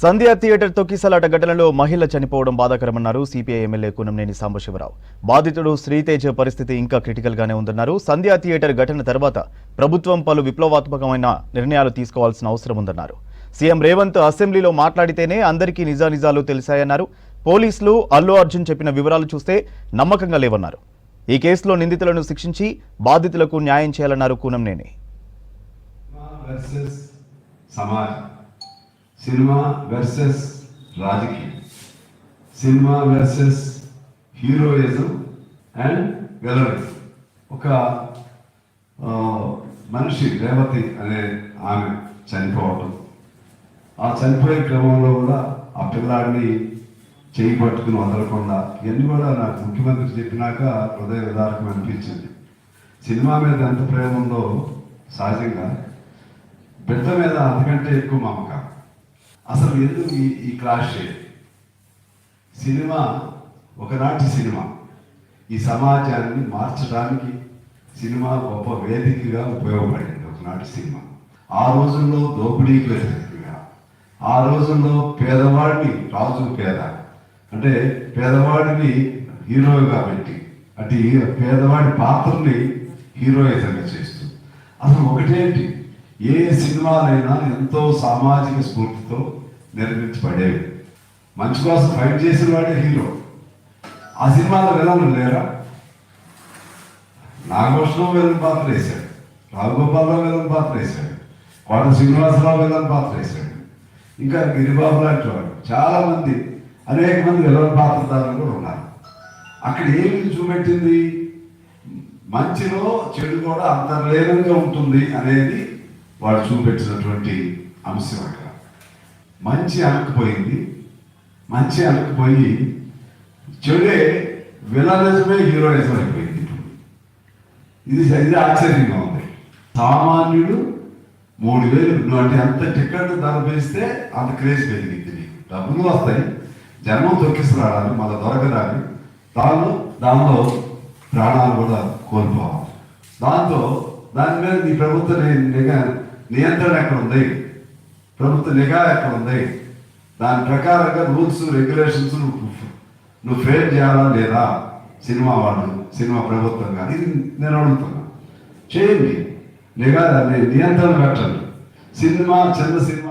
సంధ్య theatre తొక్కిసలాట ఘటనలో మహిళ చనిపోవడం బాధాకరమన్నారు సిపిఐ ఎమ్మెల్యే కూనంనేని సాంబశివరావు. బాధితుడు శ్రీతేజ్ పరిస్థితి ఇంకా క్రిటికల్ గానే ఉందన్నారు. సంధ్య థియేటర్ ఘటన తర్వాత ప్రభుత్వం పలు విప్లవాత్మకమైన నిర్ణయాలు తీసుకోవాల్సిన అవసరం ఉందన్నారు. సీఎం రేవంత్ అసెంబ్లీలో మాట్లాడితేనే అందరికీ నిజానిజాలు తెలిసాయన్నారు. పోలీసులు అల్లు అర్జున్ చెప్పిన వివరాలు చూస్తే నమ్మకంగా లేవన్నారు. ఈ కేసులో నిందితులను శిక్షించి బాధితులకు న్యాయం చేయాలన్నారు కూనంనేని. సినిమా వర్సెస్ రాజకీయం, cinema versus heroism and villainism. ఒక మనిషి రేవతి అనే ఆమె చనిపోవటం, ఆ చనిపోయే క్రమంలో కూడా ఆ పిల్లాడిని చేయి పట్టుకుని వదలకుండా ఇవన్నీ కూడా నాకు ముఖ్యమంత్రి చెప్పినాక హృదయ విదారకం అనిపించింది. సినిమా మీద ఎంత ప్రేమ ఉందో సహజంగా బిడ్డ మీద అంతకంటే ఎక్కువ మమకారం. అసలు ఎందుకు ఈ క్లాష్? సినిమా ఒకనాటి సినిమా ఈ సమాజాన్ని మార్చడానికి సినిమా గొప్ప వేదికగా ఉపయోగపడింది. ఒకనాటి సినిమా ఆ రోజుల్లో దోపిడీకి వ్యతిరేకంగా, ఆ రోజుల్లో పేదవాడిని రాజు పేద అంటే పేదవాడిని హీరోగా పెట్టి అంటే పేదవాడి పాత్రని హీరోయిజంగా చేస్తూ అసలు ఒకటేంటి, ఏ సినిమాలైనా ఎంతో సామాజిక స్ఫూర్తితో నిర్మించబడేవి. మంచి కోసం ఫైట్ చేసిన వాడే హీరో. ఆ సినిమాలో విలన్లు లేరా? నాగభూషణం విలన్ పాత్ర వేశాడు, రాఘగోపాలరావు విలన్ పాత్ర వేశాడు, కోట శ్రీనివాసరావు విలన్ పాత్ర వేశాడు, ఇంకా గిరిబాబు లాంటి వాడు చాలా మంది అనేక మంది విలన్ పాత్రధారులు కూడా ఉన్నారు. అక్కడ ఏమి చూపెట్టింది? మంచిలో చెడు కూడా అంతర్లీనంగా ఉంటుంది అనేది వాడు చూపెట్టినటువంటి అంశం. అక్కడ మంచి అనకపోయింది, మంచి అనకపోయి చెడే విలనిజమే హీరోయిజం అయిపోయింది. ఇది ఆశ్చర్యంగా ఉంది. సామాన్యుడు 3000 అంటే అంత టికెట్ ధర వేస్తే అంత క్రేజ్ పెరిగింది. నీకు డబ్బులు వస్తాయి, జన్మం తొక్కిస్తున్నాడని మళ్ళీ దొరకదాన్ని దానిలో ప్రాణాలు కూడా కోల్పోవాలి. దాని మీద నీ ప్రభుత్వ నియంత్రణ ఎక్కడ ఉంది? ప్రభుత్వ నిఘా ఎక్కడ ఉంది? దాని ప్రకారంగా రూల్స్ రెగ్యులేషన్స్ నువ్వు ఫేల్ చేయాలా లేదా? సినిమా వాళ్ళు, సినిమా ప్రభుత్వం కానీ నేను అడుగుతున్నా, చేయండి, నిఘా నియంత్రణ పెట్టండి. చిన్న సినిమా